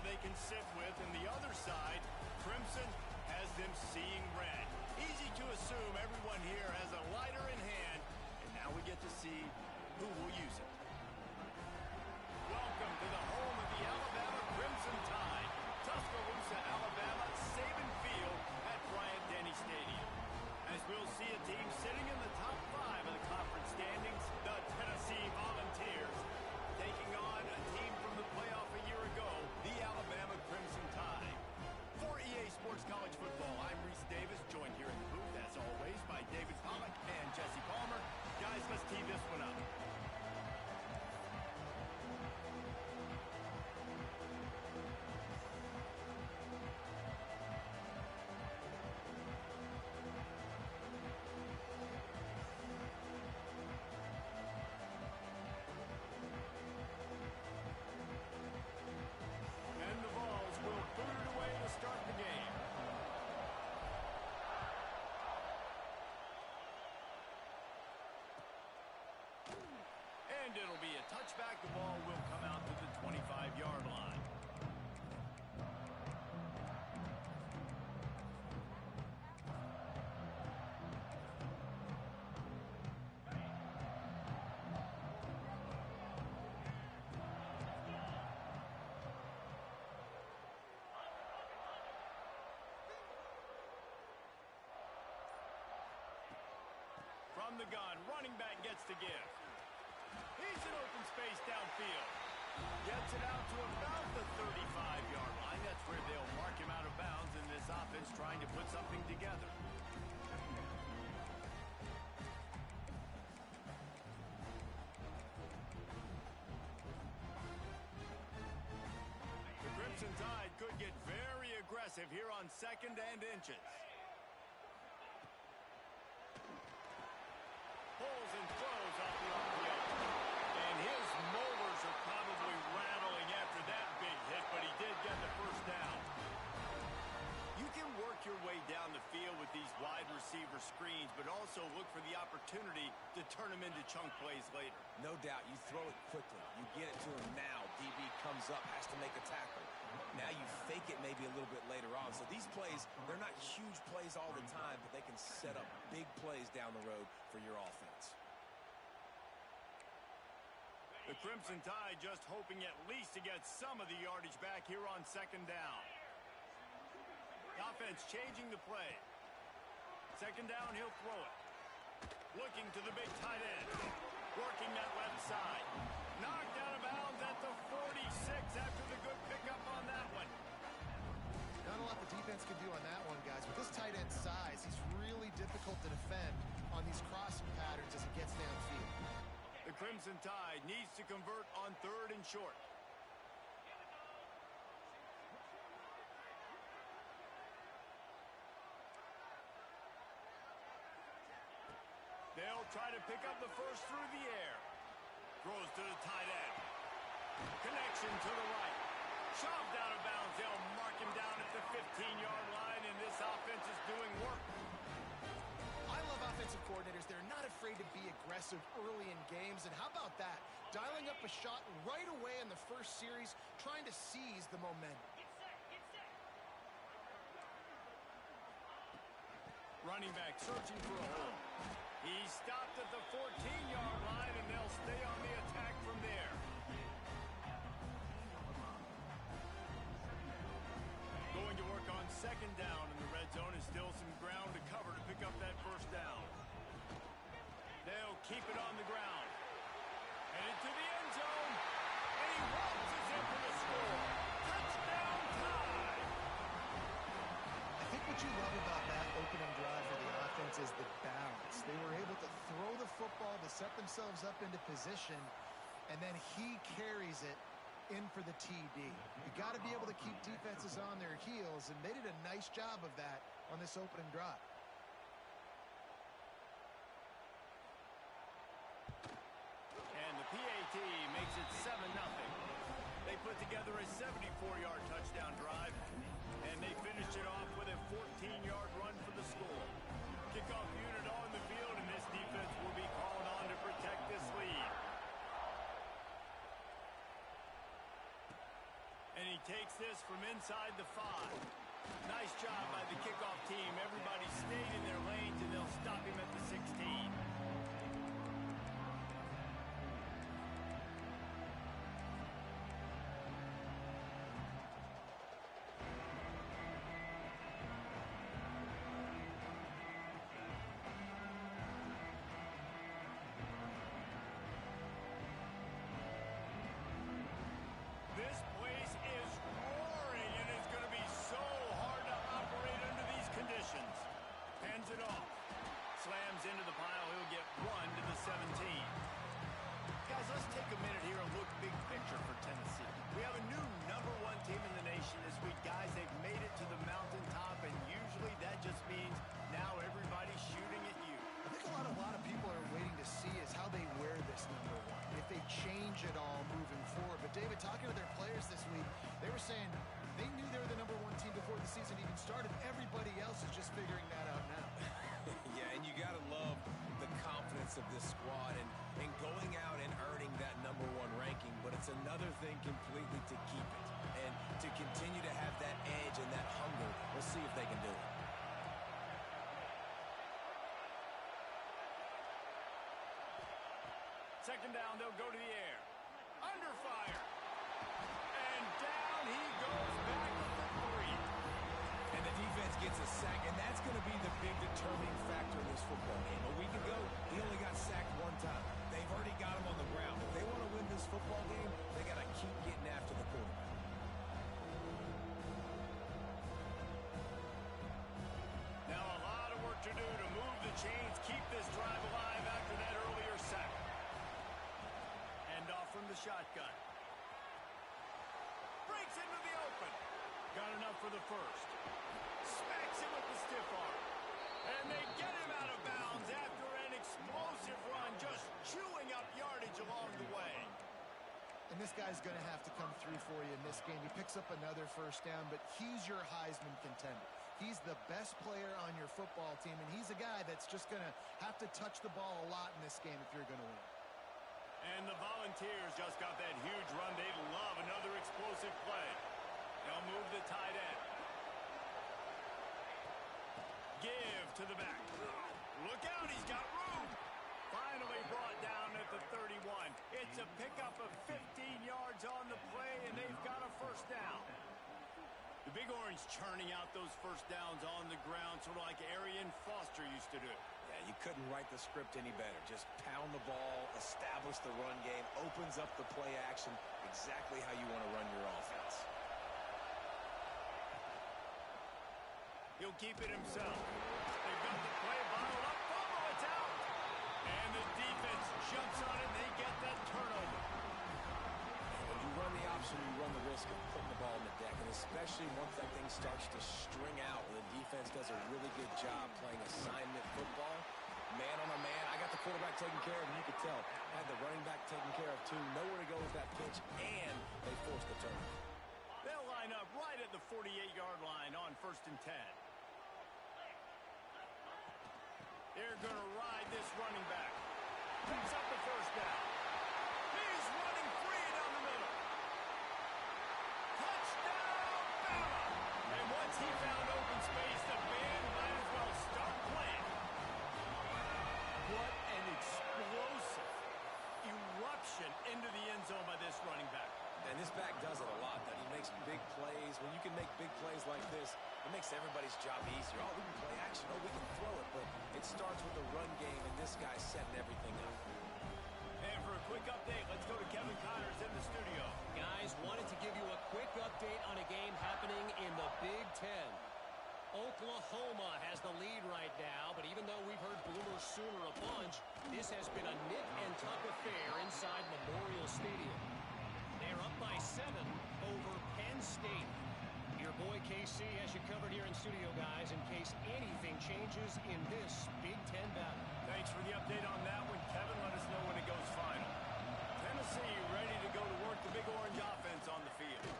they can sit with, and the other side, Crimson, has them seeing red. Easy to assume everyone here has a lighter in hand, and now we get to see who will use it. Welcome to the home of the Alabama Crimson Tide, Tuscaloosa, Alabama, Saban Field at Bryant-Denny Stadium. As we'll see a team sitting in the top 5 of the conference standings, the Tennessee Volunteers, taking on a team from the playoff a year ago, the Alabama Crimson Tide. For EA Sports College Football, I'm Reese Davis, joined here in the booth, as always, by David Pollack and Jesse Palmer. Guys, let's tee this one up. Start the game. And it'll be a touchback. The ball will come out to the 25-yard line. From the gun, running back gets to give. He's in open space downfield. Gets it out to about the 35-yard line. That's where they'll mark him out of bounds in this offense trying to put something together. The Crimson Tide could get very aggressive here on 2nd and inches. Pulls and throws off the RPO. And his molars are probably rattling after that big hit, but he did get the first down. You can work your way down the field with these wide receiver screens, but also look for the opportunity to turn them into chunk plays later. No doubt, you throw it quickly. You get it to him now. DB comes up, has to make a tackle. Now you fake it maybe a little bit later on. So these plays, they're not huge plays all the time, but they can set up big plays down the road for your offense. The Crimson Tide just hoping at least to get some of the yardage back here on 2nd down. The offense changing the play. 2nd down, he'll throw it. Looking to the big tight end. Working that left side. Knocked out of bounds at the 46 after the good pickup on that one. Not a lot the defense can do on that one, guys. With this tight end size, he's really difficult to defend on these crossing patterns as he gets downfield. The Crimson Tide needs to convert on 3rd and short. They'll try to pick up the first through the air. Throws to the tight end. Connection to the right. Shoved out of bounds. They'll mark him down at the 15-yard line, and this offense is doing work. I love offensive coordinators. They're not afraid to be aggressive early in games. And how about that? Dialing up a shot right away in the first series, trying to seize the momentum. Running back searching for a hole. He stopped at the 14-yard line, and they'll stay on the attack from there. Going to work on 2nd down in the red zone, and still some ground to cover to pick up that first down. They'll keep it on the ground. Headed to the end zone, and he waltzes in for the score. Touchdown Tide! I think what you love about that opening drive for the offense is the balance. They were able to throw the football to set themselves up into position, and then he carries it in for the TD. You got to be able to keep defenses on their heels, and they did a nice job of that on this opening drive. And the PAT makes it 7-0. They put together a 74-yard touchdown drive, and they finished it off with a 14-yard run for the score. Kickoff unit on the field, and this defense will be called on to protect this lead. And he takes this from inside the 5. Nice job by the kickoff team. Everybody stayed in their lanes, and they'll stop him at the 16. This place is roaring, and it's going to be so hard to operate under these conditions. Hands it off. Slams into the pile. He'll get 1 to the 17. Guys, let's take a minute here and look big picture for Tennessee. We have a new #1 team in the nation this week. Guys, they've made it to the mountaintop, and usually that just means now everybody's shooting at you. I think a lot of people are waiting to see is how they wear this #1, if they change it all moving forward. But David, talking to their players this week, they were saying they knew they were the #1 team before the season even started. Everybody else is just figuring that out now. Yeah, and you got to love the confidence of this squad and going out and earning that #1 ranking. But it's another thing completely to keep it and to continue to have that edge and that hunger. We'll see if they can do it. Second down, they'll go to the air. Under fire. And down he goes back for 3. And the defense gets a sack, and that's going to be the big determining factor in this football game. A week ago, he only got sacked 1 time. They've already got him on the ground. If they want to win this football game, they got to keep getting after the quarterback. Now a lot of work to do to move the chains, keep this drive alive after that earlier sack. Off from the shotgun. Breaks into the open. Got enough for the first. Smacks him with the stiff arm. And they get him out of bounds after an explosive run, just chewing up yardage along the way. And this guy's going to have to come through for you in this game. He picks up another first down, but he's your Heisman contender. He's the best player on your football team, and he's a guy that's just going to have to touch the ball a lot in this game if you're going to win. And the Volunteers just got that huge run. They love another explosive play. They'll move the tight end. Give to the back. Look out, he's got room. Finally brought down at the 31. It's a pickup of 15 yards on the play, and they've got a first down. The Big Orange churning out those first downs on the ground, sort of like Arian Foster used to do. Yeah, you couldn't write the script any better. Just pound the ball, establish the run game, opens up the play action, exactly how you want to run your offense. He'll keep it himself. They've got the play bottled up. Fumble, it's out. And the defense jumps on it, and they get that turnover. When you run the option, you run the risk of putting the ball in the deck, and especially once that thing starts to string out, the defense does a really good job playing assignment football. Man on a man, I got the quarterback taken care of, and you could tell. Had the running back taken care of, too. Nowhere to go with that pitch, and they forced the turnover. They'll line up right at the 48-yard line on 1st and 10. They're going to ride this running back. Picks up the first down. He's running free down the middle. Touchdown, Bama! And once he found open space, the band might as well start playing. What an explosive eruption into the end zone by this running back. And this back does it a lot. That he makes big plays. When you can make big plays like this, it makes everybody's job easier. Oh, we can play action. Oh, we can throw it. But it starts with the run game, and this guy's setting everything up. And for a quick update, let's go to Kevin Connors in the studio. Guys, wanted to give you a quick update on a game happening in the Big Ten. Oklahoma has the lead right now, but even though we've heard Boomer Sooner a bunch, this has been a nip and tuck affair inside Memorial Stadium. They're up by 7 over Penn State. Your boy KC has you covered here in studio, guys, in case anything changes in this Big Ten battle. Thanks for the update on that one, Kevin. Let us know when it goes final. Tennessee ready to go to work the Big Orange offense on the field.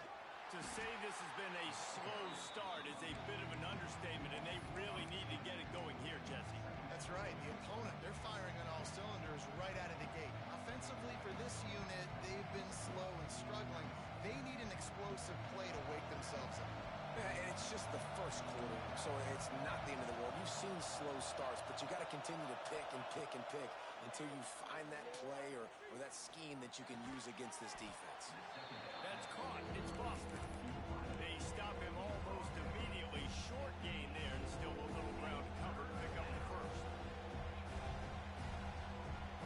To say this has been a slow start is a bit of an understatement, and they really need to get it going here, Jesse. That's right. The opponent, they're firing on all cylinders right out of the gate. Offensively for this unit, they've been slow and struggling. They need an explosive play to continue to pick and pick and pick until you find that play or that scheme that you can use against this defense. That's caught. It's Foster. They stop him almost immediately. Short gain there, and still a little ground to cover to pick up the first.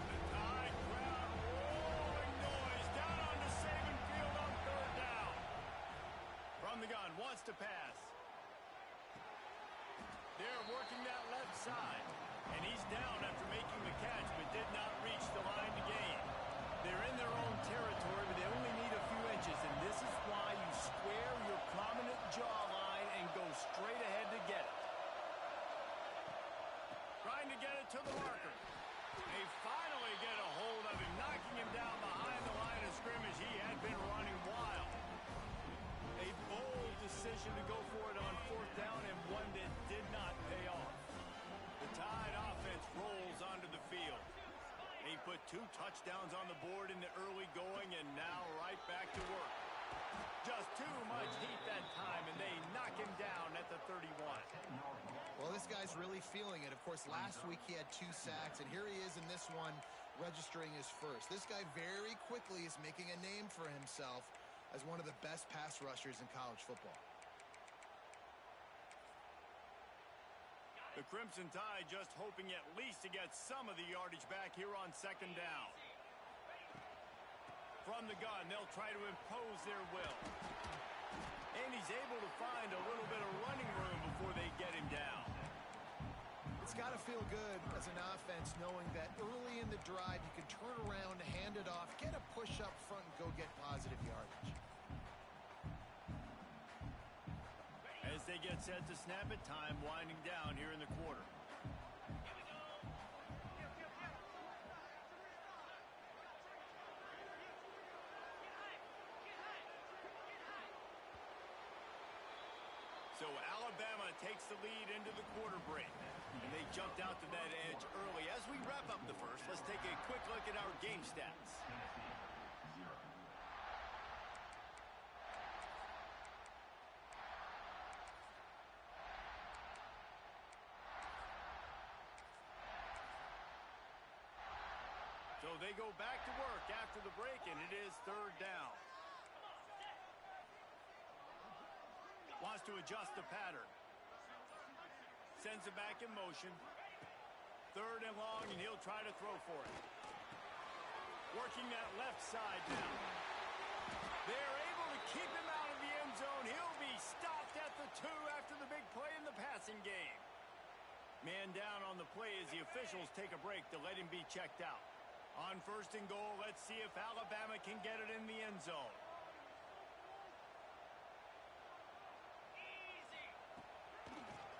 The Tide crowd rolling noise down onto Saban Field on third down. From the gun, wants to pass. They're working that left side, and he's down after making the catch, but did not reach the line to gain. They're in their own territory, but they only need a few inches, and this is why you square your prominent jawline and go straight ahead to get it. Trying to get it to the marker. They finally get a hold of him, knocking him down behind the line of scrimmage. He had been running wild. A bold decision to go for it on fourth down, and one that did not pay off. The Tide offense rolls onto the field. He put 2 touchdowns on the board in the early going, and now right back to work. Just too much heat that time, and they knock him down at the 31. Well, this guy's really feeling it. Of course, last week he had 2 sacks, and here he is in this one registering his first. This guy very quickly is making a name for himself as one of the best pass rushers in college football. The Crimson Tide just hoping at least to get some of the yardage back here on second down. From the gun, they'll try to impose their will. And he's able to find a little bit of running room before they get him down. It's got to feel good as an offense knowing that early in the drive you can turn around, hand it off, get a push up front, and go get positive yardage. As they get set to snap it, time winding down here in the quarter. So Alabama takes the lead into the quarter break. And they jumped out to that edge early. As we wrap up the first, let's take a quick look at our game stats. So they go back to work after the break, and it is third down. Wants to adjust the pattern. Sends it back in motion. Third and long, and he'll try to throw for it. Working that left side now. They're able to keep him out of the end zone. He'll be stopped at the 2 after the big play in the passing game. Man down on the play as the officials take a break to let him be checked out. On first and goal, let's see if Alabama can get it in the end zone.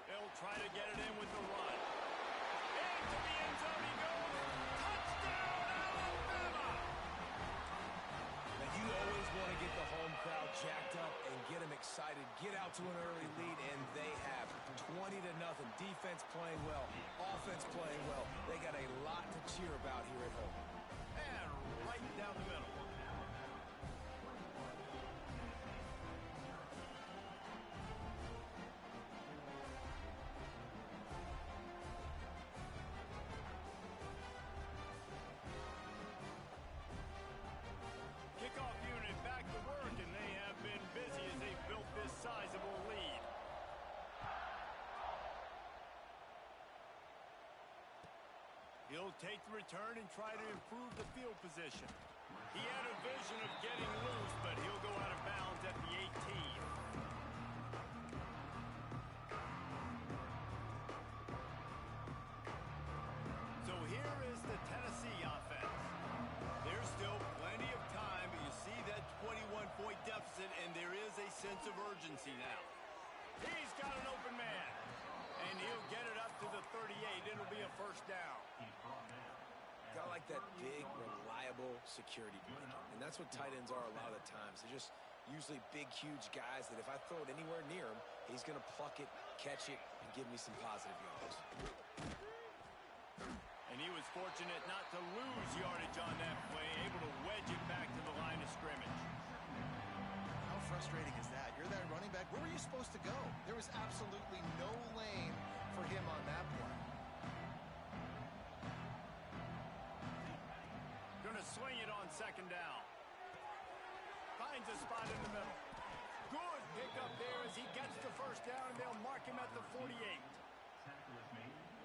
They'll try to get it in with the run. Into the end zone he goes. Touchdown, Alabama! Now, you always want to get the home crowd jacked up and get them excited. Get out to an early lead, and they have 20-0. Defense playing well. Offense playing well. They got a lot to cheer about here at home. And right down the middle. Kickoff unit back to work, and they have been busy as they've built this sizable lead. He'll take the return and try to improve the field position. He had a vision of getting loose, but he'll go out of bounds at the 18. So here is the Tennessee offense. There's still plenty of time, but you see that 21-point deficit, and there is a sense of urgency now. He's got an open man, and he'll get it up to the 38. It'll be a first down. Kind of like that big, reliable security blanket. And that's what tight ends are a lot of the times. They're just usually big, huge guys that if I throw it anywhere near him, he's going to pluck it, catch it, and give me some positive yards. And he was fortunate not to lose yardage on that play, able to wedge it back to the line of scrimmage. How frustrating is that? You're that running back. Where were you supposed to go? There was absolutely no lane for him on that play. to swing it on second down. Finds a spot in the middle. Good pickup there as he gets the first down, and they'll mark him at the 48.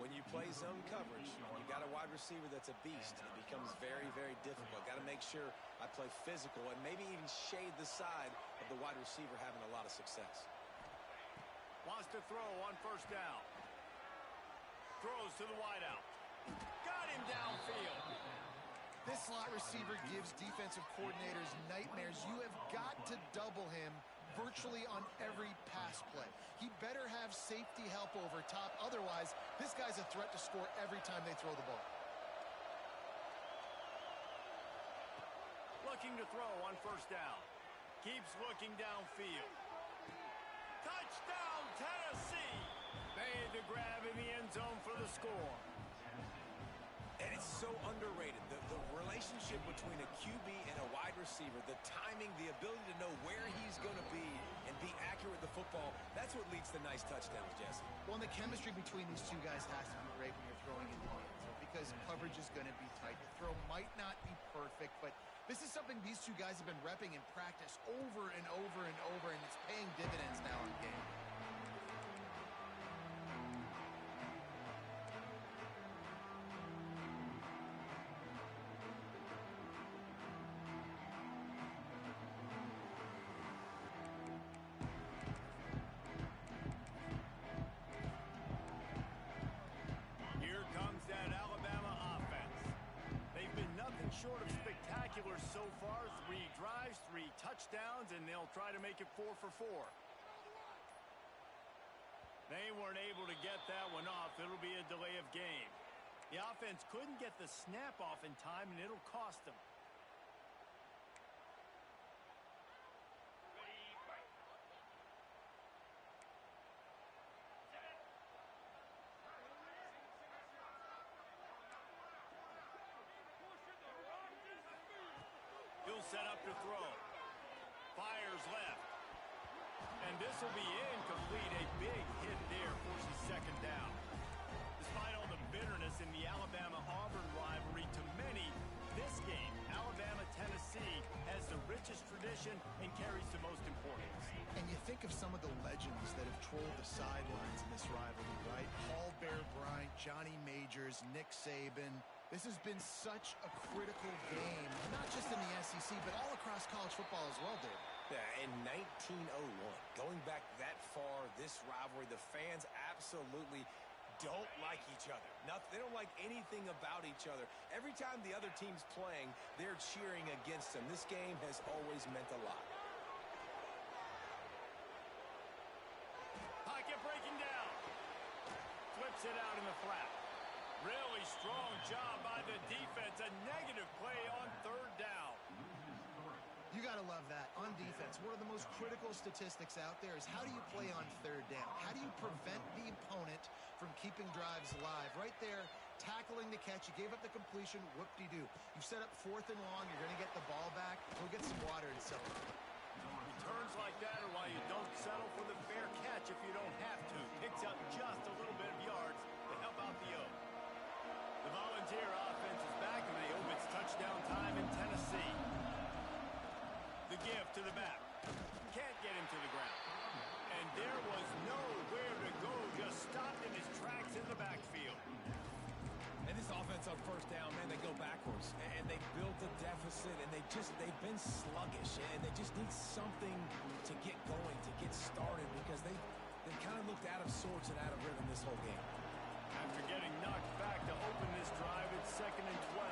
When you play zone coverage, you got a wide receiver that's a beast. It becomes very, very difficult. Got to make sure I play physical and maybe even shade the side of the wide receiver having a lot of success. Wants to throw on first down. Throws to the wideout. Got him downfield. This slot receiver gives defensive coordinators nightmares. You have got to double him virtually on every pass play. He better have safety help over top. Otherwise, this guy's a threat to score every time they throw the ball. Looking to throw on first down. Keeps looking downfield. Touchdown, Tennessee! Made the grab in the end zone for the score. And it's so underrated. The relationship between a QB and a wide receiver, the timing, the ability to know where he's going to be and be accurate with the football, that's what leads to nice touchdowns, Jesse. Well, and the chemistry between these two guys has to be great when you're throwing in the end zone because coverage is going to be tight. The throw might not be perfect, but this is something these two guys have been repping in practice over and over and over, and it's paying dividends now in the game. Short of spectacular so far. 3 drives, 3 touchdowns, and they'll try to make it 4 for 4. They weren't able to get that one off. It'll be a delay of game. The offense couldn't get the snap off in time, and it'll cost them. He'll set up to throw. Fires left. And this will be incomplete. A big hit there forces second down. Despite all the bitterness in the Alabama-Auburn rivalry, to many, this game, Alabama-Tennessee, has the richest tradition and carries the most importance. And you think of some of the legends that have trolled the sidelines in this rivalry, right? Paul Bear Bryant, Johnny Majors, Nick Saban. This has been such a critical game, not just in the SEC, but all across college football as well, Dave. Yeah, in 1901, going back that far, this rivalry, the fans absolutely don't like each other. They don't like anything about each other. Every time the other team's playing, they're cheering against them. This game has always meant a lot. Pocket breaking down. Flips it out in the flat. Really strong job by the defense. A negative play on third down. You got to love that. On defense, one of the most critical statistics out there is how do you play on third down? How do you prevent the opponent from keeping drives alive? Right there, tackling the catch. You gave up the completion. Whoop-de-doo. You set up 4th and long. You're going to get the ball back. Go get some water and celebrate. Returns like that are why you don't settle for the fair catch if you don't have to. Picks up just a little bit of yards to help out the Oak. The Volunteer offense is back, and they hope it's touchdown time in Tennessee. The give to the back. Can't get him to the ground. And there was nowhere to go. Just stopped in his tracks in the backfield. And this offense on first down, man, they go backwards. And they built a deficit, and they've been sluggish. And they just need something to get going, to get started, because they kind of looked out of sorts and out of rhythm this whole game. After getting knocked back to open this drive, it's 2nd and 12.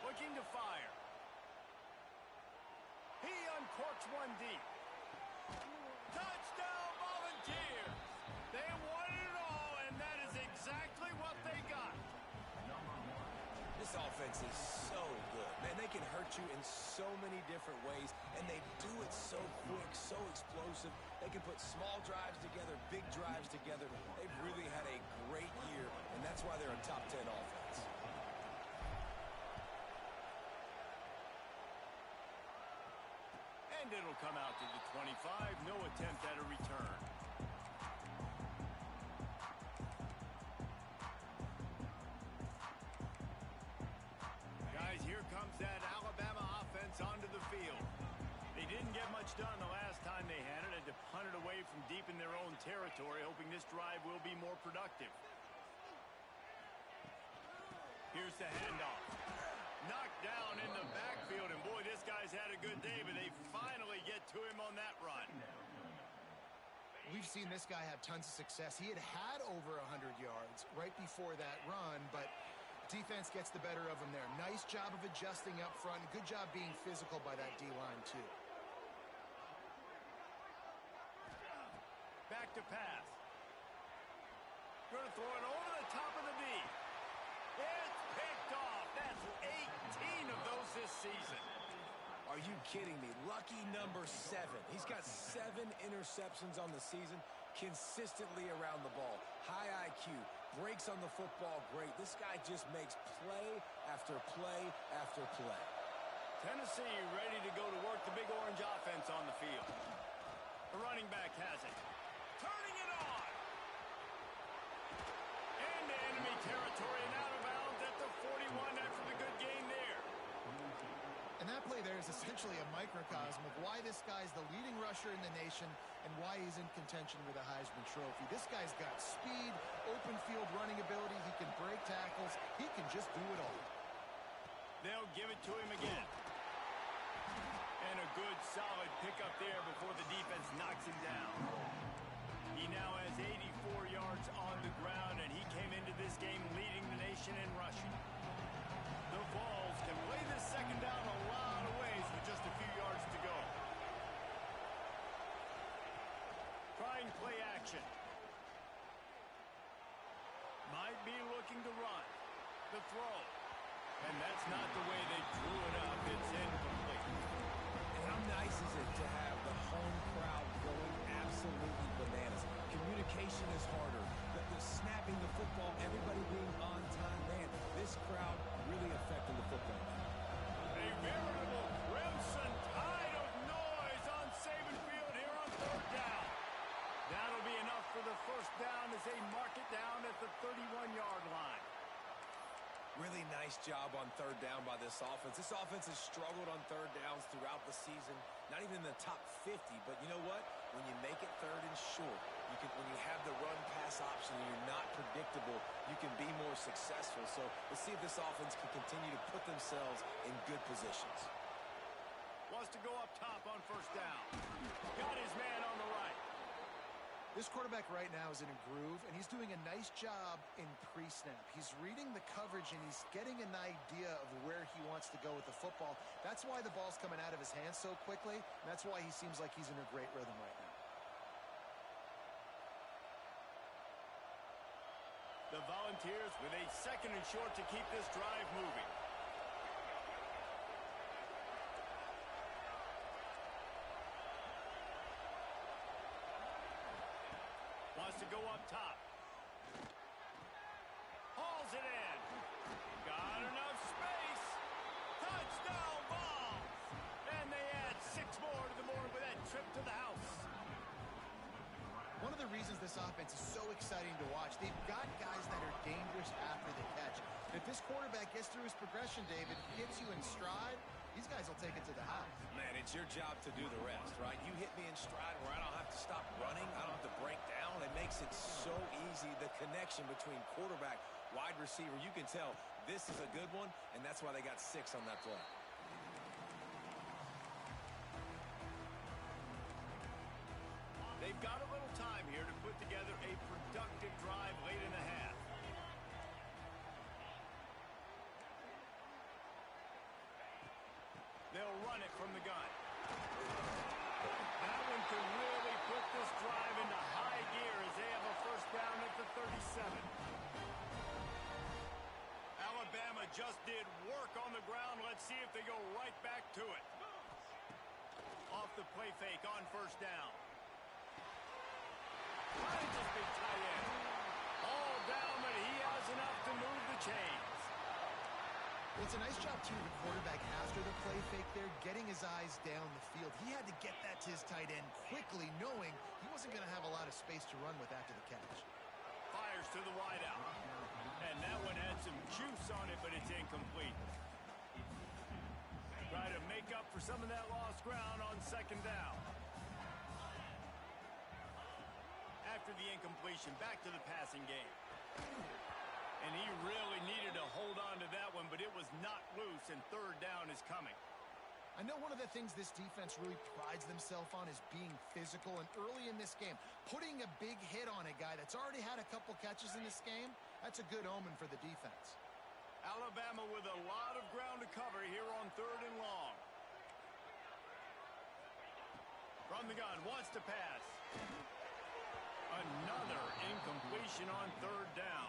Looking to fire. He uncorks one deep. Touchdown, Volunteers! They won it all, and that is exactly what they got. This offense is so good. Man, they can hurt you in so many different ways, and they do it so quick, so explosive. They can put small drives together, big drives together. They've really had a great year, and that's why they're a top 10 offense. And it'll come out to the 25. No attempt at a return. from deep in their own territory, hoping this drive will be more productive. Here's the handoff. Knocked down in the backfield, and boy, this guy's had a good day, but they finally get to him on that run. We've seen this guy have tons of success. He had over 100 yards right before that run, but defense gets the better of him there. Nice job of adjusting up front. Good job being physical by that D-line, too. Back to pass. Going to throw it over the top of the knee. It's picked off. That's 18 of those this season. Are you kidding me? Lucky number 7. He's got 7 interceptions on the season, consistently around the ball. High IQ, breaks on the football great. This guy just makes play after play after play. Tennessee ready to go to work the Big Orange offense on the field. The running back has it. Turning it on. Into enemy territory and out of bounds at the 41 after the good gain there. And that play there is essentially a microcosm of why this guy's the leading rusher in the nation and why he's in contention with a Heisman Trophy. This guy's got speed, open field running ability. He can break tackles. He can just do it all. They'll give it to him again. And a good, solid pickup there before the defense knocks him down. He now has 84 yards on the ground, and he came into this game leading the nation in rushing. The Vols can play this second down a lot of ways with just a few yards to go. Trying play action. Might be looking to run. The throw. And that's not the way they drew it up. It's incomplete. And how nice is it to have the home crowd going absolutely bananas? Communication is harder. The snapping the football, everybody being on time. Man, this crowd really affecting the football. A veritable crimson tide of noise on Saban Field here on third down. That'll be enough for the first down as they mark it down at the 31-yard line. Really nice job on third down by this offense. This offense has struggled on third downs throughout the season. Not even in the top 50, but you know what? When you make it third and short, when you have the run-pass option and you're not predictable, you can be more successful. So let's see if this offense can continue to put themselves in good positions. Wants to go up top on first down. Got his man on the right. This quarterback right now is in a groove, and he's doing a nice job in pre-snap. He's reading the coverage, and he's getting an idea of where he wants to go with the football. That's why the ball's coming out of his hands so quickly, and that's why he seems like he's in a great rhythm right now. The Volunteers with a second and short to keep this drive moving. Wants to go up top. Hauls it in. Got enough space. Touchdown ball. And they add 6 more to the board with that trip to the house. One of the reasons this offense is so exciting to watch, they've got guys that are dangerous after the catch. If this quarterback gets through his progression, David, hits you in stride, these guys will take it to the house. Man, it's your job to do the rest, right? You hit me in stride where I don't have to stop running. I don't have to break down. It makes it so easy. The connection between quarterback, wide receiver, you can tell this is a good one, and that's why they got 6 on that play. They've got a little time here to put together a productive drive late in the half. They'll run it from the gun. That one could really put this drive into high gear as they have a first down at the 37. Alabama just did work on the ground. Let's see if they go right back to it. Off the play fake on first down. Finds this big tight end. All down, but he has enough to move the chains. It's a nice job, too, the quarterback after the play fake there, getting his eyes down the field. He had to get that to his tight end quickly, knowing he wasn't going to have a lot of space to run with after the catch. Fires to the wideout. And that one had some juice on it, but it's incomplete. Try to make up for some of that lost ground on second down. after the incompletion. Back to the passing game. And he really needed to hold on to that one, but it was knocked loose, and third down is coming. I know one of the things this defense really prides themselves on is being physical, and early in this game, putting a big hit on a guy that's already had a couple catches in this game, that's a good omen for the defense. Alabama with a lot of ground to cover here on third and long. From the gun, wants to pass. Another incompletion on third down.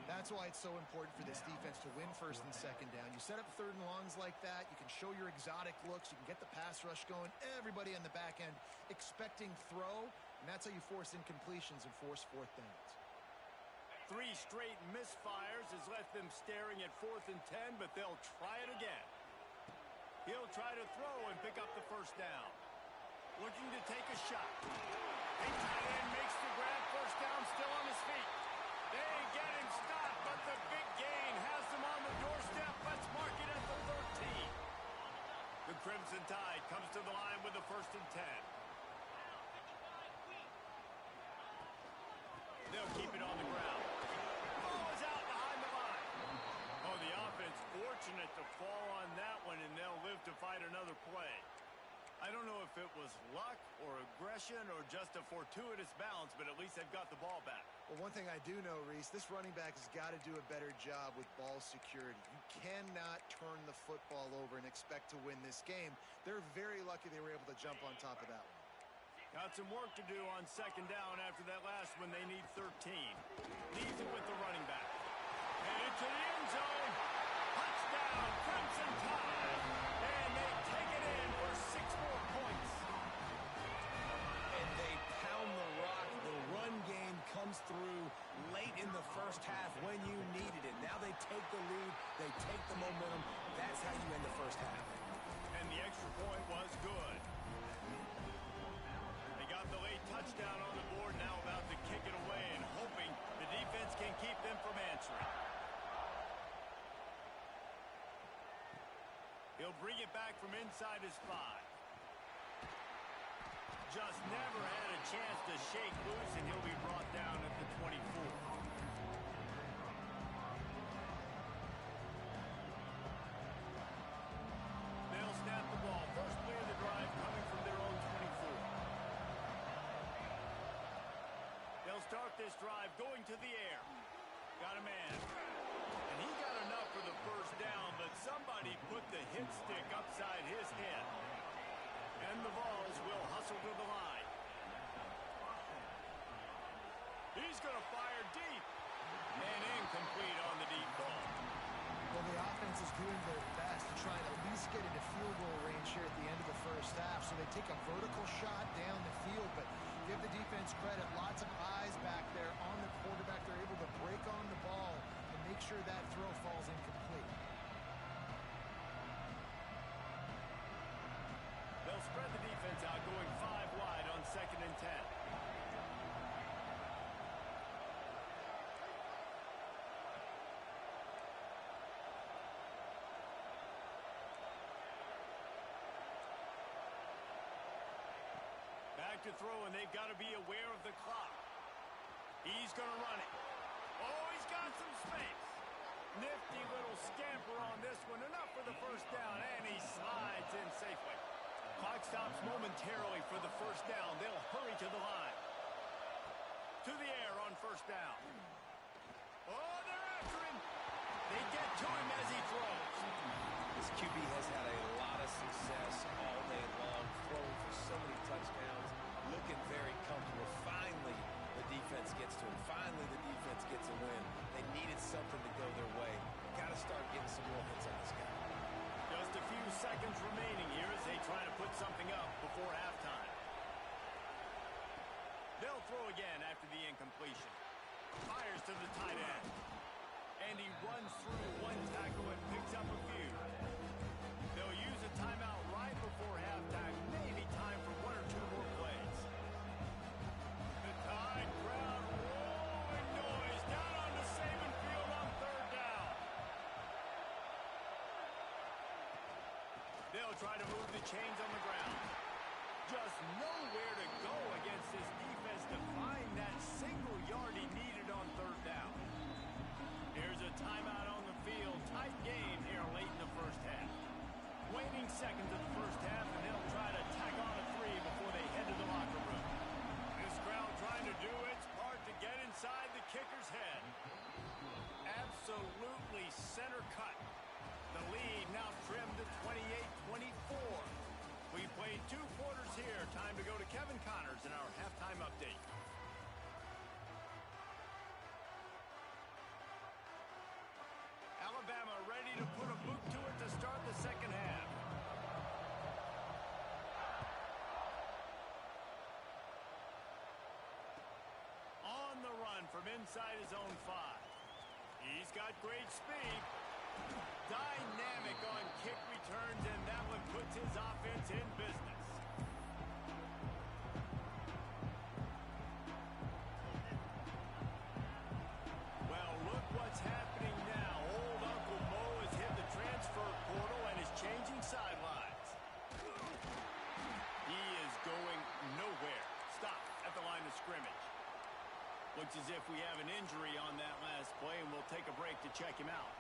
That's why it's so important for this defense to win first and second down. You set up third and longs like that, you can show your exotic looks, you can get the pass rush going, everybody on the back end expecting throw, and that's how you force incompletions and force fourth downs. 3 straight misfires has left them staring at 4th and 10, but they'll try it again. He'll try to throw and pick up the first down. Looking to take a shot. Big tight end makes the grab. First down, still on his feet. They get him stopped, but the big gain has them on the doorstep. Let's mark it at the 13. The Crimson Tide comes to the line with the 1st and 10. They'll keep it on the ground. Ball is out behind the line. Oh, the offense fortunate to fall on that one, and they'll live to fight another play. I don't know if it was luck or aggression or just a fortuitous bounce, but at least they've got the ball back. Well, one thing I do know, Reese, this running back has got to do a better job with ball security. You cannot turn the football over and expect to win this game. They're very lucky they were able to jump on top of that one. Got some work to do on second down after that last one. They need 13. Leaves it with the running back. Headed to the end zone. Touchdown, Crimson Tide. And they take it in for 6 more points. And they pound the rock. The run game comes through late in the first half when you needed it. Now they take the lead. They take the momentum. That's how you end the first half. And the extra point was good. They got the late touchdown on the board, now about to kick it away and hoping the defense can keep them from answering. He'll bring it back from inside his 5. Just never had a chance to shake loose, and he'll be brought down at the 24. They'll snap the ball. First play of the drive coming from their own 24. They'll start this drive going to the air. Got a man. And he got enough for the first down, but somebody put the hit stick upside his head. And the Vols will hustle to the line. He's going to fire deep. And incomplete on the deep ball. Well, the offense is doing their best to try and at least get into field goal range here at the end of the first half. So they take a vertical shot down the field, but give the defense credit. Lots of eyes back there on the quarterback. They're able to break on the ball and make sure that throw falls incomplete. They'll spread the defense out, going 5 wide on 2nd and 10. Back to throw, and they've got to be aware of the clock. He's going to run it. Oh, he's got some space. Nifty little scamper on this one. Enough for the first down, and he slides in safely. Clock stops momentarily for the first down. They'll hurry to the line. To the air on first down. Oh, they're after him. They get to him as he throws. This QB has had a lot of success all day long, throwing for so many touchdowns, looking very comfortable. Finally, the defense gets to him. Finally, the defense gets a win. They needed something to go their way. Got to start getting some more hits on this guy. Just a few seconds remaining here as they try to put something up before halftime. They'll throw again after the incompletion. Fires to the tight end. And he runs through one tackle and picks up a few. They'll use a timeout right before halftime. Maybe time for 1 or 2 more plays. The Tide crowd rolling noise down onto Saban Field on 3rd down. They'll try to move the chains on the ground. Just nowhere to go against this defense to find that single yard he needed on third down. Here's a timeout on the field. Tight game here late in the first half. Waning seconds of the first half, and they'll try to tack on a 3 before they head to the locker room. This crowd trying to do its part to get inside the kicker's head. Absolutely center cut. The lead now trimmed to 28-24. We've played 2 quarters here. Time to go to Kevin Connors in our halftime update. Alabama ready to put a boot to it to start the second half. On the run from inside his own 5. He's got great speed. Dynamic on kick returns, and that one puts his offense in business. Well, look what's happening now. Old Uncle Mo has hit the transfer portal and is changing sidelines. He is going nowhere. Stop at the line of scrimmage. Looks as if we have an injury on that last play, and we'll take a break to check him out.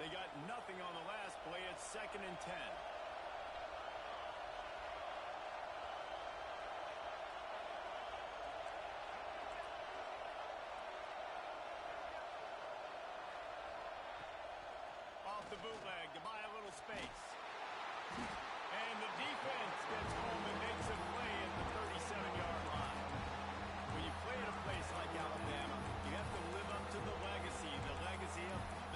They got nothing on the last play. It's 2nd and 10. Off the bootleg to buy a little space. And the defense gets home and makes a play at the 37-yard line. When you play at a place like Alabama, you have to live up to the legacy of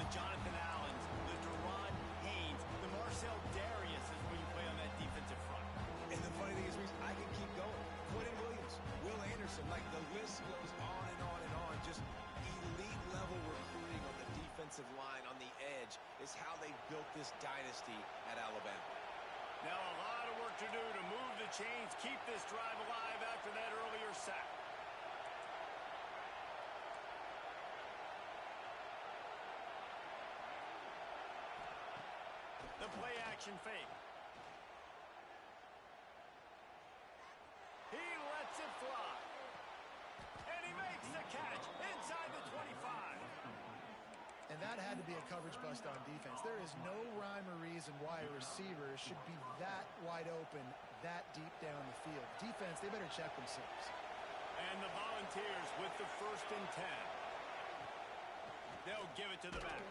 the Jonathan Allens, the Deron Haynes, the Marcel Darius is when you play on that defensive front. And the funny thing is, Reese, I can keep going. Quentin Williams, Will Anderson, like the list goes on and on and on. Just elite level recruiting on the defensive line, on the edge, is how they built this dynasty at Alabama. Now a lot of work to do to move the chains, keep this drive alive after that earlier sack. The play action fake. He lets it fly. And he makes the catch inside the 25. And that had to be a coverage bust on defense. There is no rhyme or reason why a receiver should be that wide open, that deep down the field. Defense, they better check themselves. And the Volunteers with the 1st and 10. They'll give it to the back.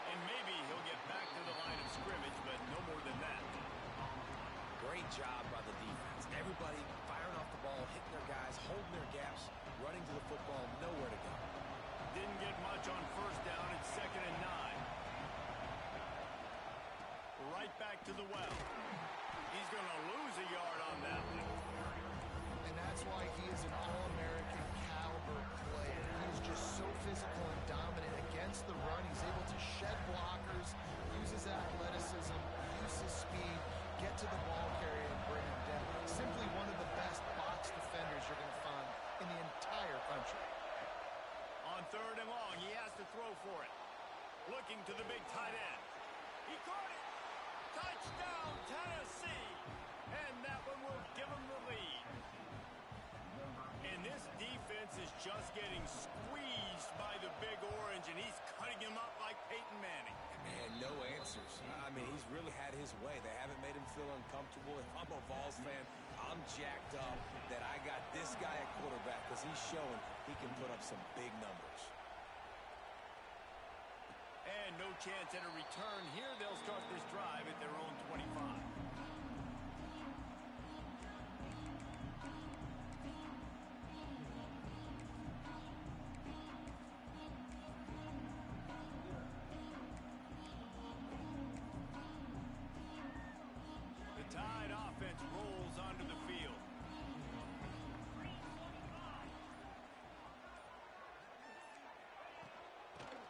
And maybe he'll get back to the line of scrimmage, but no more than that. Great job by the defense. Everybody firing off the ball, hitting their guys, holding their gaps, running to the football, nowhere to go. Didn't get much on 1st down. It's 2nd and 9. Right back to the well. He's going to lose a yard on that one. And that's why he is an All-American caliber player. He's just so physical and dominant against the run. He's able to shed blockers, use his athleticism, use his speed, get to the ball carrier and bring him down. Simply one of the best box defenders you're going to find in the entire country. On 3rd and long, he has to throw for it. Looking to the big tight end. He caught it. Touchdown, Tennessee. And that one will give him the lead. And this defense is just getting squeezed by the Big Orange, and he's cutting him up like Peyton Manning. Man, no answers. I mean, he's really had his way. They haven't made him feel uncomfortable. If I'm a Vols fan, I'm jacked up that I got this guy at quarterback because he's showing he can put up some big numbers. And no chance at a return here. They'll start this drive at their own 25. The Tide offense rolls onto the field.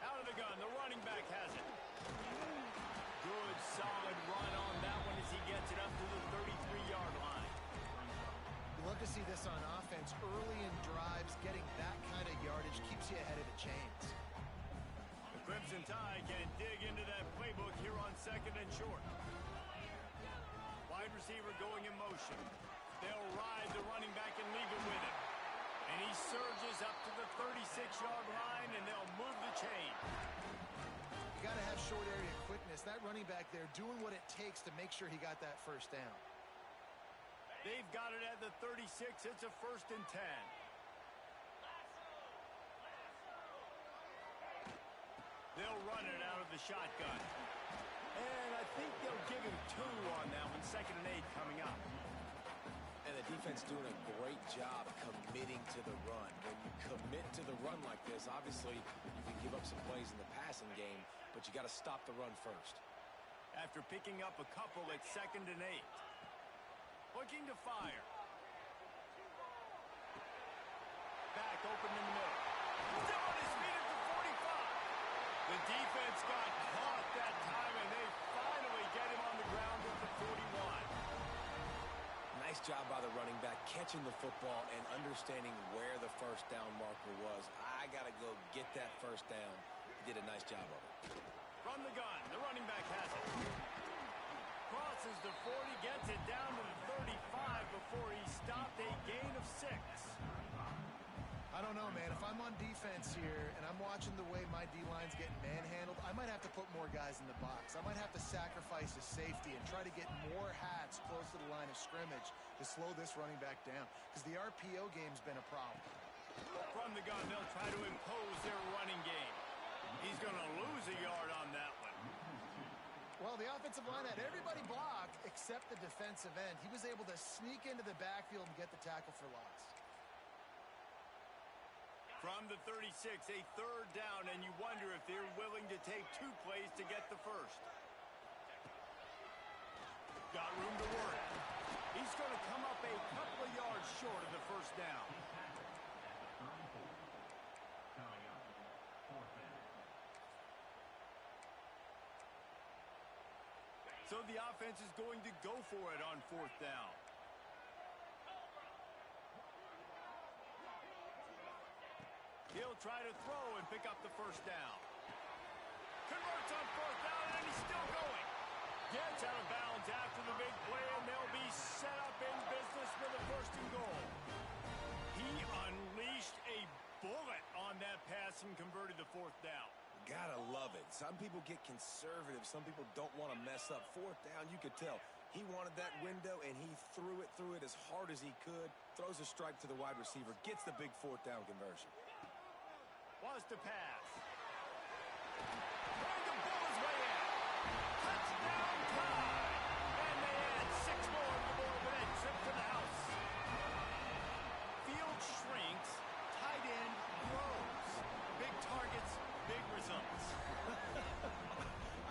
Out of the gun, the running back has it. Good, solid run on that one as he gets it up to the 33-yard line. You love to see this on offense. Early in drives, getting that kind of yardage keeps you ahead of the chains. second and short. Wide receiver going in motion. They'll ride the running back and leave it with him. And he surges up to the 36-yard line, and they'll move the chain. You got to have short area quickness. That running back there doing what it takes to make sure he got that first down. They've got it at the 36. It's a 1st and 10. They'll run it out of the shotgun. And I think they'll give him 2 on that one. 2nd and 8 coming up. And the defense doing a great job committing to the run. When you commit to the run like this, obviously you can give up some plays in the passing game, but you got to stop the run first. After picking up a couple at 2nd and 8. Looking to fire. Back open in the middle. Still on his feet at the 45. The defense got caught that time, and they finally get him on the ground at the 41. Nice job by the running back, catching the football and understanding where the first down marker was. I got to go get that first down. He did a nice job of it. From the gun, the running back has it. Crosses the 40, gets it down to the 35 before he stopped, a gain of 6. I don't know, man. If I'm on defense here and I'm watching the way my D-line's getting manhandled, I might have to put more guys in the box. I might have to sacrifice a safety and try to get more hats close to the line of scrimmage to slow this running back down, because the RPO game's been a problem. From the gun, they'll try to impose their running game. He's going to lose a yard on that one. Well, the offensive line had everybody block except the defensive end. He was able to sneak into the backfield and get the tackle for loss. From the 36, a 3rd down, and you wonder if they're willing to take 2 plays to get the first. Got room to work. He's going to come up a couple of yards short of the first down. So the offense is going to go for it on 4th down. He'll try to throw and pick up the first down. Converts on 4th down, and he's still going. Gets out of bounds after the big play, and they'll be set up in business with a 1st and goal. He unleashed a bullet on that pass and converted the 4th down. Gotta love it. Some people get conservative. Some people don't want to mess up. 4th down, you could tell. He wanted that window, and he threw it as hard as he could. Throws a strike to the wide receiver. Gets the big 4th down conversion. Was to pass. Trying to pull his way in. Touchdown time. And they add 6 more to the board with that trip to the house. Field shrinks. Tight end grows. Big targets, big results.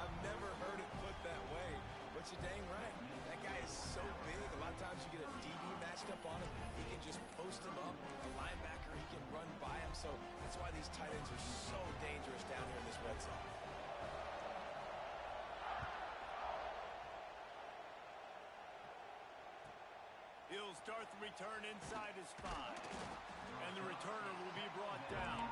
I've never heard it put that way, but you're dang right. That guy is so big. A lot of times you get a DB matched up on him. He can just post him up. A linebacker, he can run by him. So that's why these tight ends are so dangerous down here in this red zone. He'll start the return inside his 5. And the returner will be brought down.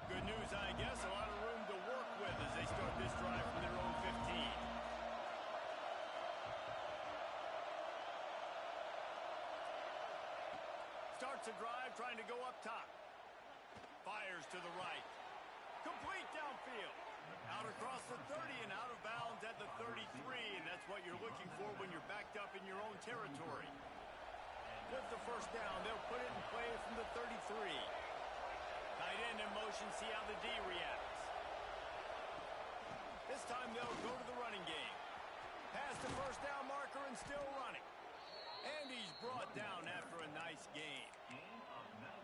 Good news, I guess. A lot of room to work with as they start this drive from their own 15. Starts a drive trying to go up top. Fires to the right. Complete downfield. Out across the 30 and out of bounds at the 33. And that's what you're looking for when you're backed up in your own territory. With the first down, they'll put it in play from the 33. Tight end in motion, see how the D reacts. This time they'll go to the running game. Past the first down marker and still running. And he's brought down after a nice game.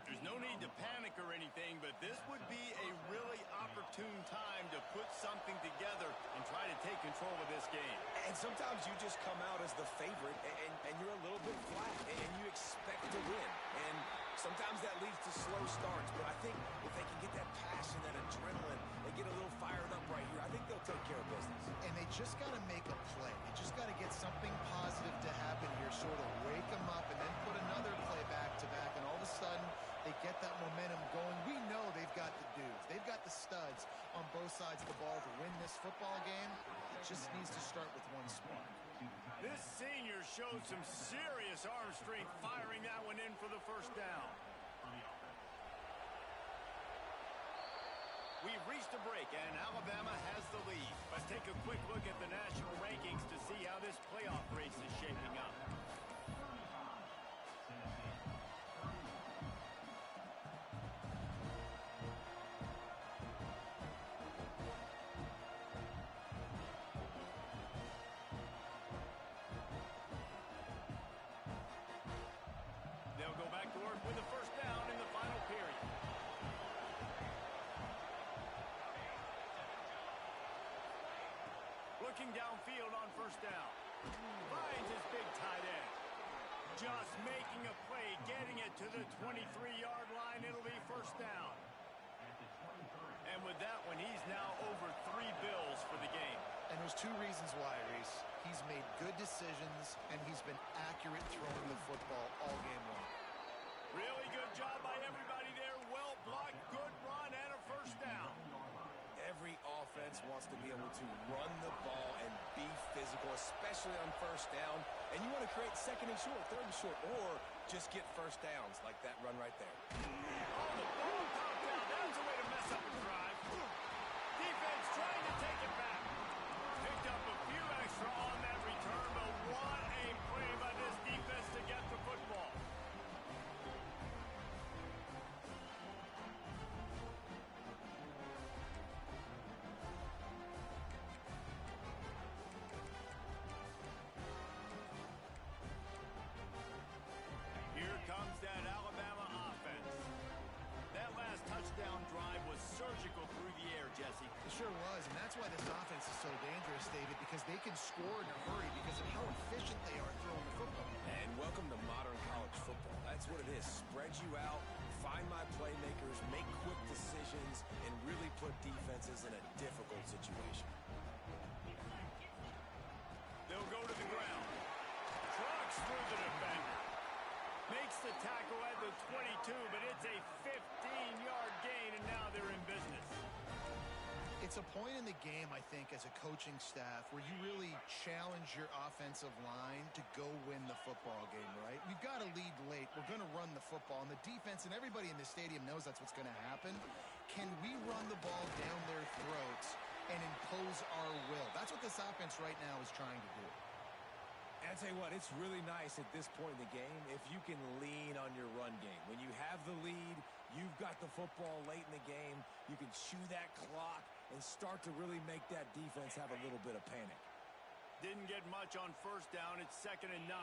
There's no need to panic or anything, but this would be a really opportune time to put something together and try to take control of this game. And sometimes you just come out as the favorite, and you're a little bit flat, and you expect to win. And sometimes that leads to slow starts, but I think if they can get that passion, that adrenaline, they get a little fired up right here, I think they'll take care of business. And they just got to make a play. They just got to get something positive to happen here, sort of wake them up, and then put another play back back-to-back, and all of a sudden they get that momentum going. We know they've got the dudes. They've got the studs on both sides of the ball to win this football game. It just needs to start with one spark. This senior showed some serious arm strength firing that one in for the first down. We've reached a break, and Alabama has the lead. Let's take a quick look at the national rankings to see how this playoff race is shaping up. They'll go back to work with a first down in the final period. Looking downfield on first down. Finds his big tight end. Just making a play, getting it to the 23-yard line. It'll be first down. And with that one, he's now over 3 bills for the game. And there's 2 reasons why, Reese. He's made good decisions, and he's been accurate throwing the football all game long. Really good job by everybody there. Well blocked, good run, and a first down. Every offense wants to be able to run the ball and be physical, especially on first down. And you want to create second and short, third and short, or just get first downs like that run right there. Oh, the ball popped out. That's a way to mess up a drive. Defense trying to take it back. Picked up a few extra on that return, but what a play by this defense to get the football. Here comes that Alabama offense. That last touchdown drive was surgical through the air, Jesse. It sure was, and that's why this offense is so dangerous, David, because they can score in a hurry because of how efficient they are throwing the football. And welcome to modern college football. That's what it is. Spread you out, find my playmakers, make quick decisions, and really put defenses in a difficult situation. They'll go to the ground. Trucks through the defender. Makes the tackle at the 22, but it's a 15-yard gain, and now they're in business. It's a point in the game, I think, as a coaching staff where you really challenge your offensive line to go win the football game, right? We've got to lead late. We're going to run the football, and the defense and everybody in the stadium knows that's what's going to happen. Can we run the ball down their throats and impose our will? That's what this offense right now is trying to do. And I tell you what, it's really nice at this point in the game if you can lean on your run game. When you have the lead, you've got the football late in the game, you can chew that clock and start to really make that defense have a little bit of panic. Didn't get much on first down. It's 2nd and 9.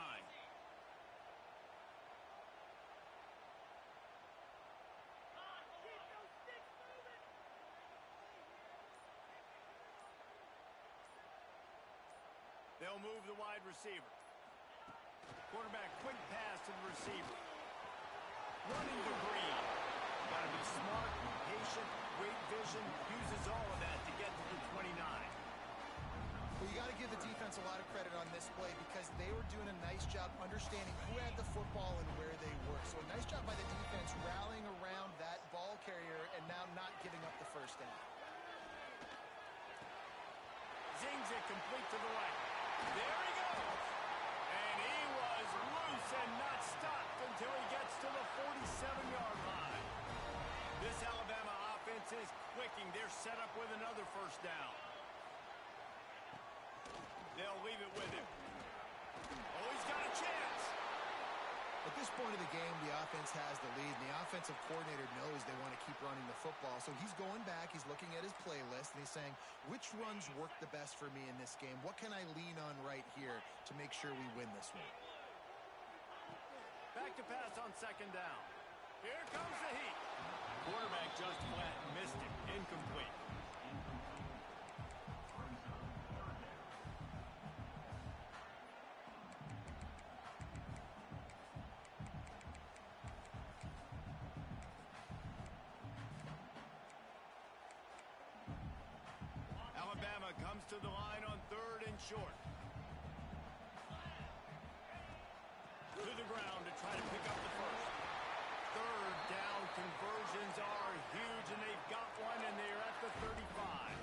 They'll move the wide receiver. Quarterback, quick pass to the receiver. Running to Green. Got to be smart, patient, great vision. Uses all of that to get to the 29. Well, you got to give the defense a lot of credit on this play because they were doing a nice job understanding who had the football and where they were. So a nice job by the defense rallying around that ball carrier and now not giving up the first down. Zings it complete to the right. There he goes. And he was loose and not stopped until he gets to the 47-yard line. This Alabama offense is clicking. They're set up with another first down. They'll leave it with him. Oh, he's got a chance. At this point of the game, the offense has the lead, and the offensive coordinator knows they want to keep running the football. So he's going back, he's looking at his playlist, and he's saying, which runs work the best for me in this game? What can I lean on right here to make sure we win this one? Back to pass on 2nd down. Here comes the heat. Quarterback just flat missed it. Incomplete. Alabama comes to the line on 3rd and short. To the ground to try to pick up the first. conversions are huge, and they've got one, and they're at the 35.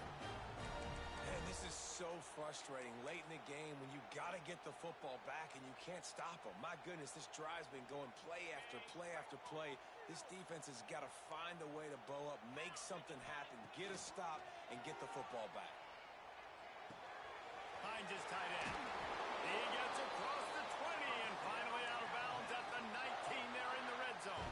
Man, this is so frustrating late in the game when you got to get the football back and you can't stop them. My goodness, this drive's been going play after play after play. This defense has got to find a way to bow up, make something happen, get a stop, and get the football back. Hines is tight end. He gets across the 20 and finally out of bounds at the 19 there in the red zone.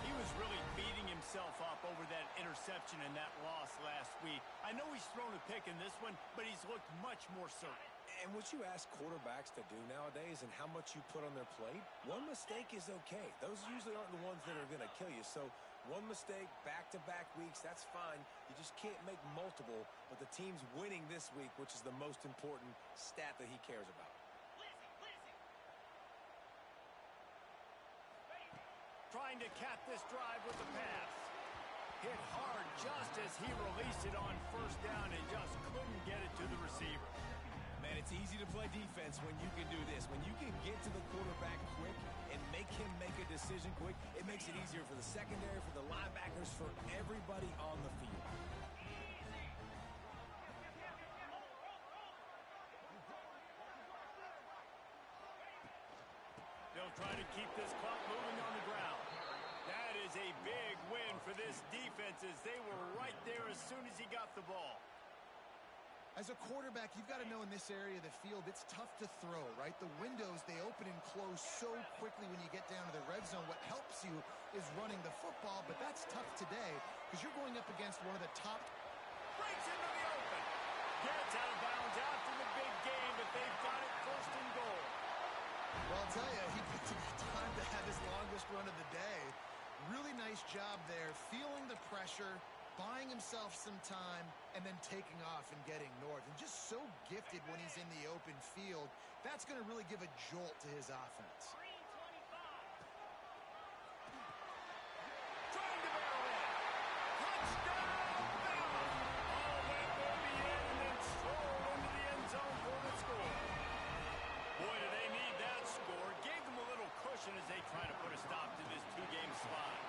He was really beating himself up over that interception and that loss last week. I know he's thrown a pick in this one, but he's looked much more certain. And what you ask quarterbacks to do nowadays and how much you put on their plate, one mistake is okay. Those usually aren't the ones that are going to kill you. So one mistake, back-to-back weeks, that's fine. You just can't make multiple. But the team's winning this week, which is the most important stat that he cares about. Trying to cap this drive with the pass. Hit hard just as he released it on first down and just couldn't get it to the receiver. Man, it's easy to play defense when you can do this. When you can get to the quarterback quick and make him make a decision quick, it makes it easier for the secondary, for the linebackers, for everybody on the field. They'll try to keep this clock moving on the ground. That is a big win for this defense as they were right there as soon as he got the ball. As a quarterback, you've got to know in this area of the field, it's tough to throw, right? The windows, they open and close so quickly when you get down to the red zone. What helps you is running the football, but that's tough today because you're going up against one of the top. Breaks into the open. Gets out of bounds after the big game, but they've got it first and goal. Well, I'll tell you, he gets time to have his longest run of the day. Really nice job there, feeling the pressure, buying himself some time, and then taking off and getting north. And just so gifted when he's in the open field. That's going to really give a jolt to his offense. Trying to barrel in. Touchdown, Bama! Oh, that will be in and then stroll into the end zone for the score. Boy, do they need that score. Gave them a little cushion as they try to put a stop to this two-game slide.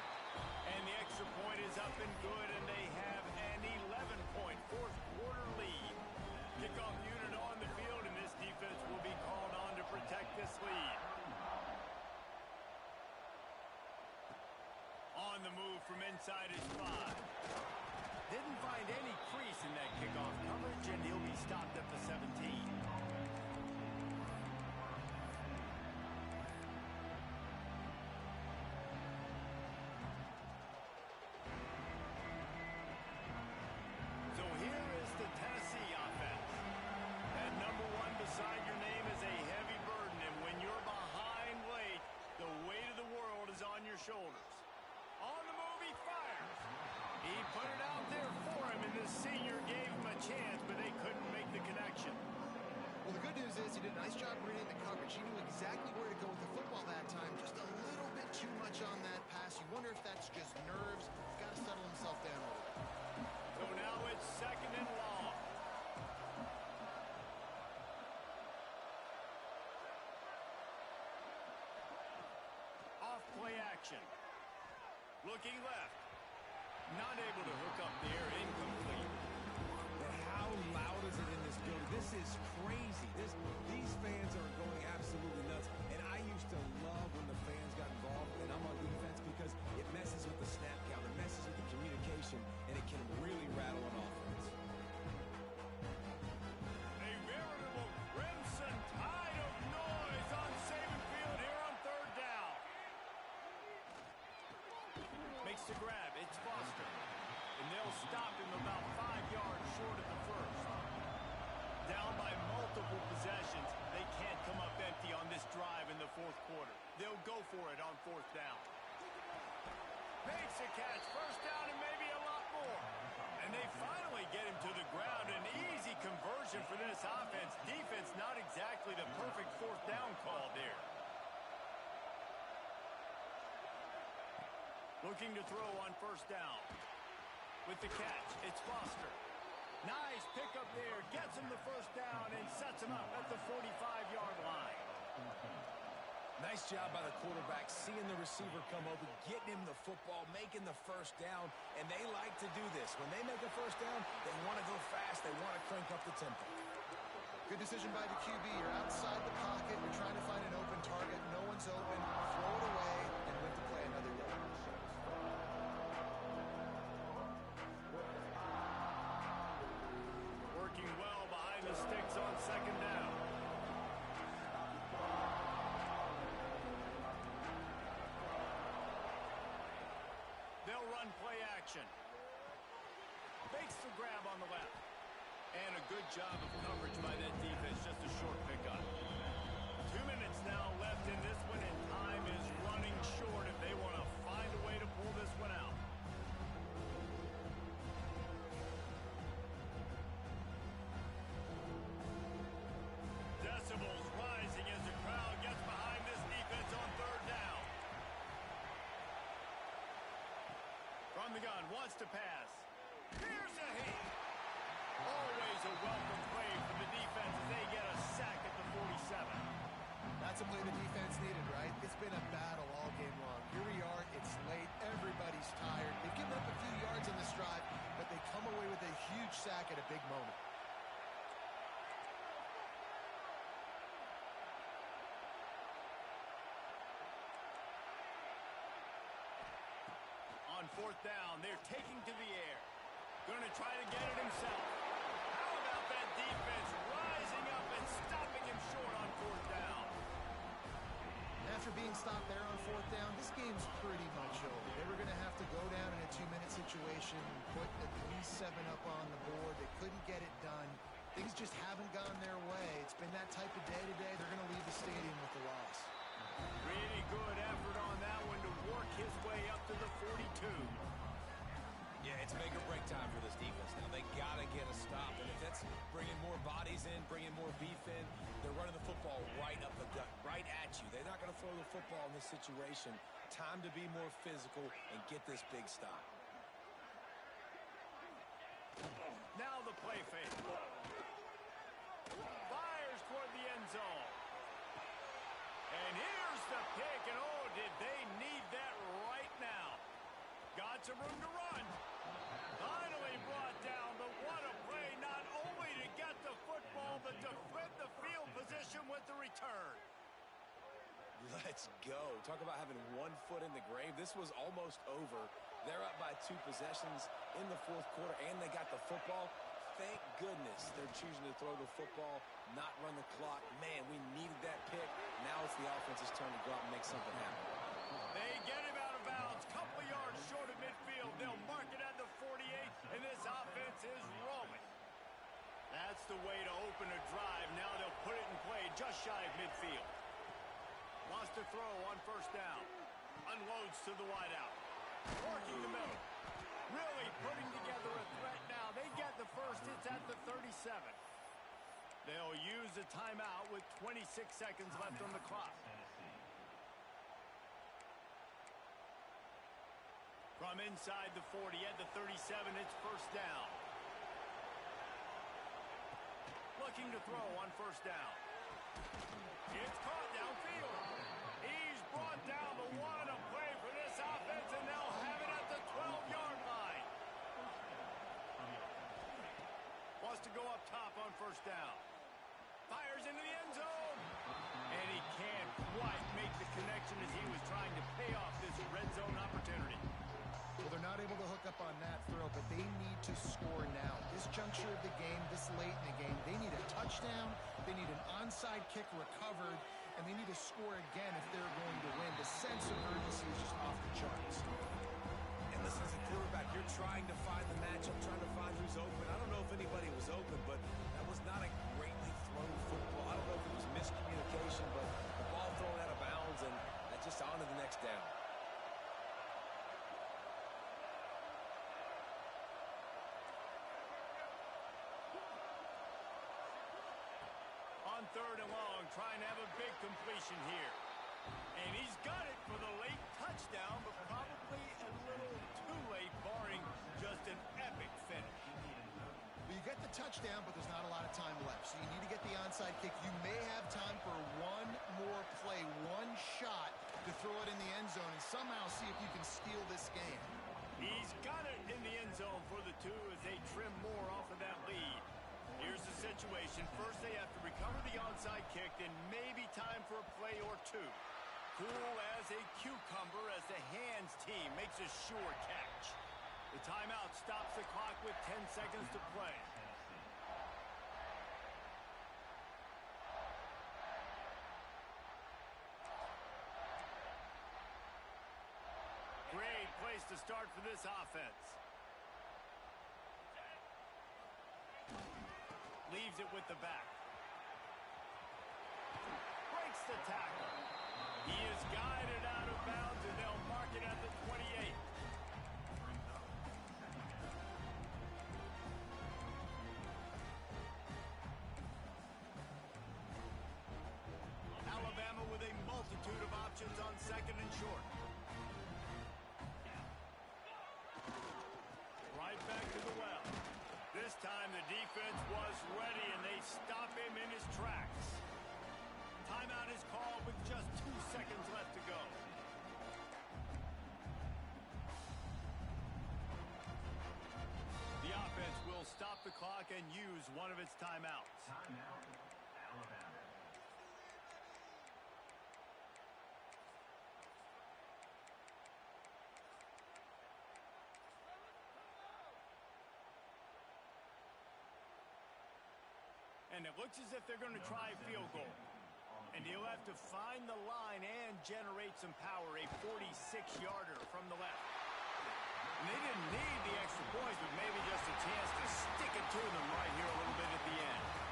And the extra point is up and good, and they have an 11-point fourth-quarter lead. Kickoff unit on the field, and this defense will be called on to protect this lead. On the move from inside his 5. Didn't find any crease in that kickoff coverage, and he'll be stopped at the 17. Beside your name is a heavy burden, and when you're behind late, the weight of the world is on your shoulders. On the move, he fires. He put it out there for him, and the senior gave him a chance, but they couldn't make the connection. Well, the good news is he did a nice job reading the coverage. He knew exactly where to go with the football that time. Just a little bit too much on that pass. You wonder if that's just nerves. He's got to settle himself down a little bit. So now it's second and long. Play action. Looking left. Not able to hook up there. Incomplete. But how loud is it in this building? This is crazy. These fans are going absolutely nuts. And I used to love when the fans got involved, and I'm on defense because it messes with the snap count. It messes with the communication, and it can really rattle an offense. A veritable crimson tide of noise on Saban Field here on third down. Makes the grab. It's Foster. And they'll stop him about 5 yards short of the first. Down by multiple possessions. They can't come up empty on this drive in the fourth quarter. They'll go for it on fourth down. Makes a catch. First down and maybe a lot more. And they finally get him to the ground. An easy conversion for this offense. Defense not exactly the perfect fourth down call there. Looking to throw on first down. With the catch, it's Foster. Nice pickup there. Gets him the first down and sets him up at the 45-yard line. Nice job by the quarterback, seeing the receiver come open, getting him the football, making the first down, and they like to do this. When they make a first down, they want to go fast. They want to crank up the tempo. Good decision by the QB. You're outside the pocket. You're trying to find an open target. No one's open. Throw it away and win to play another down. Working well behind the sticks on second down. They'll run play action. Fakes the grab on the left. And a good job of coverage by that defense. Just a short pickup. 2 minutes now left in this one, and time is running short if they want to find a way to pull this one out. Decibels rising as the crowd gets behind this defense on third down. From the gun, wants to pass. Here's a hit. Always a welcome play for the defense as they get a sack at the 47. That's a play the defense needed, right? It's been a battle all game long. Here we are. It's late. Everybody's tired. They've given up a few yards on this drive, but they come away with a huge sack at a big moment. On fourth down, they're taking to the air. Going to try to get it himself. How about that defense rising up and stopping him short on fourth down? After being stopped there on fourth down, this game's pretty much over. They were going to have to go down in a 2-minute situation, put at least 7 up on the board. They couldn't get it done. Things just haven't gone their way. It's been that type of day today. They're going to leave the stadium with the loss. Really good effort on that one to work his way up to the 42. Yeah, it's make or break time for this defense now. They got to get a stop, and if that's bringing more bodies in, bringing more beef in, they're running the football right up the gut, right at you. They're not going to throw the football in this situation. Time to be more physical and get this big stop. Now the play fake. Fires toward the end zone. And here's the pick, and oh, did they need that right now. Got some room to run. Finally brought down, but what a play, not only to get the football, but to flip the field position with the return. Let's go. Talk about having 1 foot in the grave. This was almost over. They're up by 2 possessions in the fourth quarter, and they got the football. Thank goodness they're choosing to throw the football, not run the clock. Man, we needed that pick. Now it's the offense's turn to go out and make something happen. They get him out of bounds, couple of yards short of midfield. They'll mark it at the 48, and this offense is rolling. That's the way to open a drive. Now they'll put it in play just shy of midfield. Wants to throw on first down. Unloads to the wideout. Working the middle. Really putting together a threat now. They get the first. It's at the 37. They'll use a timeout with 26 seconds left on the clock. From inside the 40 at the 37, it's first down. Looking to throw on first down. It's caught downfield. He's brought down, but what a play for this offense, and they'll have it at the 12-yard line. Wants to go up top on first down. Fires into the end zone. And he can't quite make the connection as he was trying to pay off this red zone opportunity. Well, they're not able to hook up on that throw, but they need to score now. This juncture of the game, this late in the game, they need a touchdown, they need an onside kick recovered, and they need to score again if they're going to win. The sense of urgency is just off the charts. And listen, as a quarterback, you're trying to find the matchup, trying to find who's open. I don't know if anybody was open, but that was not a greatly thrown football. I don't know if it was miscommunication, but the ball thrown out of bounds, and just on to the next down. On third and long, trying to have a big completion here. And he's got it for the late touchdown, but probably a little too late, barring just an epic finish. Well, you get the touchdown, but there's not a lot of time left. So so you need to get the onside kick. You may have time for one more play, one shot to throw it in the end zone and somehow see if you can steal this game. He's got it in the end zone for the two as they trim more off of that lead. Here's the situation. First, they have to recover the onside kick, then maybe time for a play or two. Cool as a cucumber as the hands team makes a sure catch. The timeout stops the clock with 10 seconds to play. Great place to start for this offense. Leaves it with the back. Breaks the tackle. He is guided out of bounds, and they'll mark it at the 28. Alabama with a multitude of options on second and short. Right back to the well. This time the defense was ready, and they stop him in his tracks. Timeout is called with just 2 seconds left to go. The offense will stop the clock and use one of its timeouts. Timeout, Alabama. And it looks as if they're going to try a field goal. And he'll have to find the line and generate some power, a 46-yarder from the left. And they didn't need the extra points, but maybe just a chance to stick it to them right here a little bit at the end.